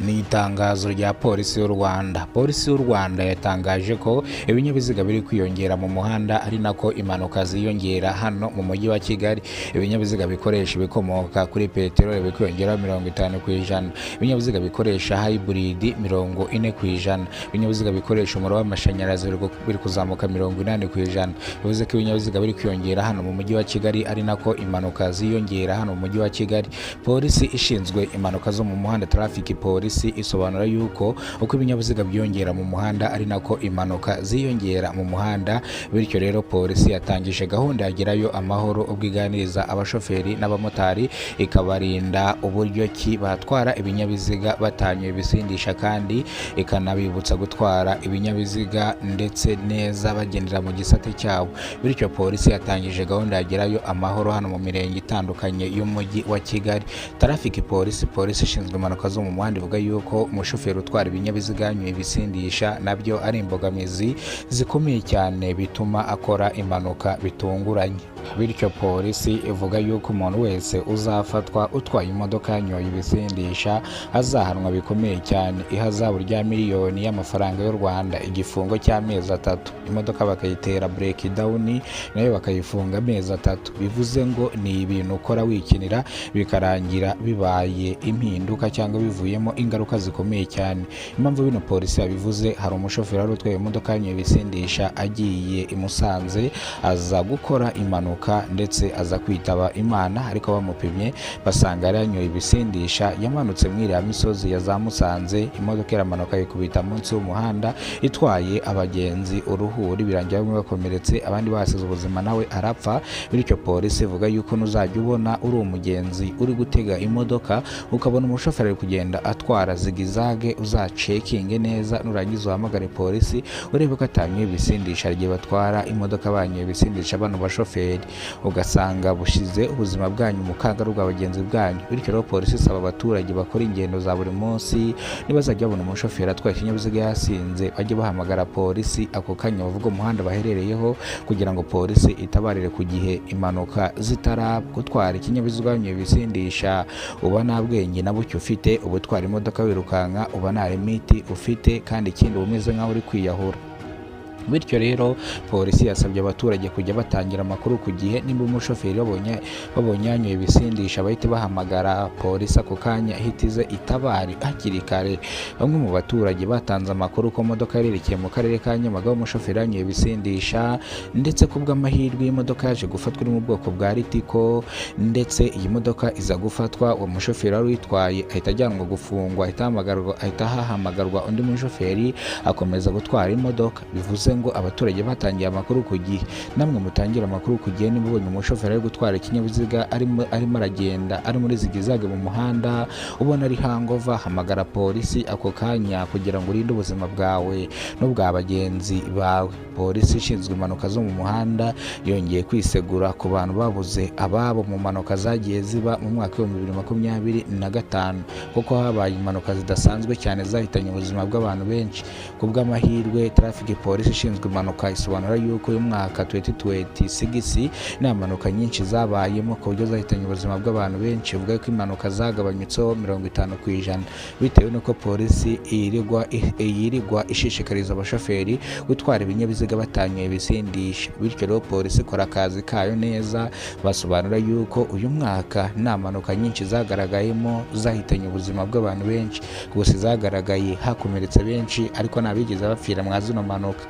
Ni itangazo rya polisi y'u Rwanda. Polisi y'u Rwanda yatangaje ko ibinyabiziga biri kwiyongera mu muhanda ari nako impanuka ziyongera hano mu mujyi wa Kigali. Ibinyabiziga bikoresha ibikomoka kuri peteroli biri kwiyongera 50%, ibinyabiziga bikoresha hybrid 40%, ibinyabiziga bikoresha umuriro w'amashanyarazi biri kuzamuka 80%. Bivuze ko ibinyabiziga biri kwiyongera hano mu mujyi wa Kigali ari nako impanuka ziyongera hano mu mujyi wa Kigali. Polisi ishinzwe impanuka zo mu muhanda Traffic Polisi isobanura yuko uko ibinyabiziga byiyongera mu muhanda ari nako impanuka ziyongera mu muhanda. Bityo rero polisi yatangije gahunda yagerayo amahoro ubwiganiriza abashoferi n'abamotari, ikabarinda uburyo ki batwara ibinyabiziga batanywe ibisindisha, kandi ikanabibutsa gutwara ibinyabiziga ndetse neza bagendera mu gisate cyabo. Bityo polisi yatangije gahunda yagerayo amahoro hano mu mirenge itandukanye y'umujyi wa Kigali. Traffic Polisi ishinzwe impanuka zo mu muhanda ivuga yuko umushoferi utwara ibinyabiziga yanywe ibisindisha nabyo ari imbogamizi zikomeye cyane bituma akora impanuka bitunguranye. Bityo polisi ivuga yuko umuntu wese uzafatwa utwaye imodoka yanyoye ibisindisha azahanwa bikomeye cyane, ihazabu rya miliyoni y'amafaranga y'u Rwanda, igifungo cy'amezi 3, imodoka bakayitera breakdown nayo bakayifunga amezi 3. Bivuze ngo ni ibintu ukora wikinira bikarangira bibaye impinduka cyangwa bivuyemo ingaruka zikomeye cyane. Impamvu bino polisi yabivuze, hari umushoferi wari utwaye imodoka yanyoye ibisindisha agiye i Musanze aza gukora impanuka ndetse aza kwitaba Imana, ariko bamupimye basanga yari yanyoye ibisindisha. Yamanutse muri ya misozi ya za Musanze, imodoka iramanuka yikubita munsi y'umuhanda itwaye abagenzi uruhuri, birangira bamwe bakomeretse abandi basize ubuzima nawe arapfa. Bityo polisi ivuga yuko nuzajya ubona uri umugenzi uri gutega imodoka ukabona umushoferi ari kugenda atwara zigizage, uzacekinge neza, nurangiza uhamagare polisi urebe ko atanyoye ibisindisha igihe batwara imodoka banyoye ibisindisha. Bano bashoferi ugasanga bushize ubuzima bwanyu mu kaga bw'abagenzi bwanyu. Bityo rero polisi isaba abaturage bakora ingendo za buri munsi, nibazajya babona umushoferi atwaye ikinyabiziga yasinze bajye bahamagara polisi ako kanya bavuga umuhanda baherereyeho, kugira ngo polisi itabarire ku gihe impanuka zitaraba. Gutwara ikinyabiziga wanyoye ibisindisha uba nta bwenge na bucyo ufite, uba utwara imodoka wirukanka, uba nta limiti ufite, kandi ikindi uba umeze nk'aho uri kwiyahura. Bityo rero polisi yasabye abaturage kujya batangira amakuru ku gihe. Nimba umushoferi babonye yanyoye ibisindisha bahite bahamagara polisi ako kanya ihitize itabari hakiri kare. Bamwe mu baturage batanze amakuru ko modoka yerekeye mu karere ka Nyamagabe, umushoferi yanyoye ibisindisha, ndetse ku bw'amahirwe imodoka yaje gufatwa iri mu bwoko bwa Ritiko, ndetse iyi modoka iza gufatwa, uwo mushoferi wari uyitwaye ahita ajyanwa gufungwa, ahita hahamagarwa undi mushoferi akomeza gutwara imodoka. Bivuze ngo abaturage batangiye amakuru ku gihe. Namwe mutangira amakuru ku gihe niba ubonye umushoferi ari gutwara ikinyabiziga arimo aragenda ari muri zigizage mu muhanda, ubona ari hangover, hamagara polisi ako kanya kugira ngo urinde ubuzima bwawe n'ubwa bagenzi bawe. Polisi ishinzwe impanuka zo mu muhanda yongeye kwisegura ku bantu babuze ababo mu mpanuka zagiye ziba mu mwaka wa 2025, kuko habaye impanuka zidasanzwe cyane zahitanye ubuzima bw'abantu benshi. Ku bw'amahirwe Traffic Polisi ishinzwe impanuka isobanura yuko uyu mwaka 2026 nta mpanuka nyinshi zabayemo ku buryo zahitanye ubuzima bw'abantu benshi. Ivuga ko impanuka zagabanyutseho 50%, bitewe n'uko polisi yirirwa ishishikariza abashoferi gutwara ibinyabiziga batanyoye ibisindisha. Bityo rero polisi ikora akazi kayo neza. Basobanura yuko uyu mwaka nta mpanuka nyinshi zagaragayemo zahitanye ubuzima bw'abantu benshi, gusa zagaragaye hakomeretse benshi, ariko nta bigeze bapfira mwa zino mpanuka.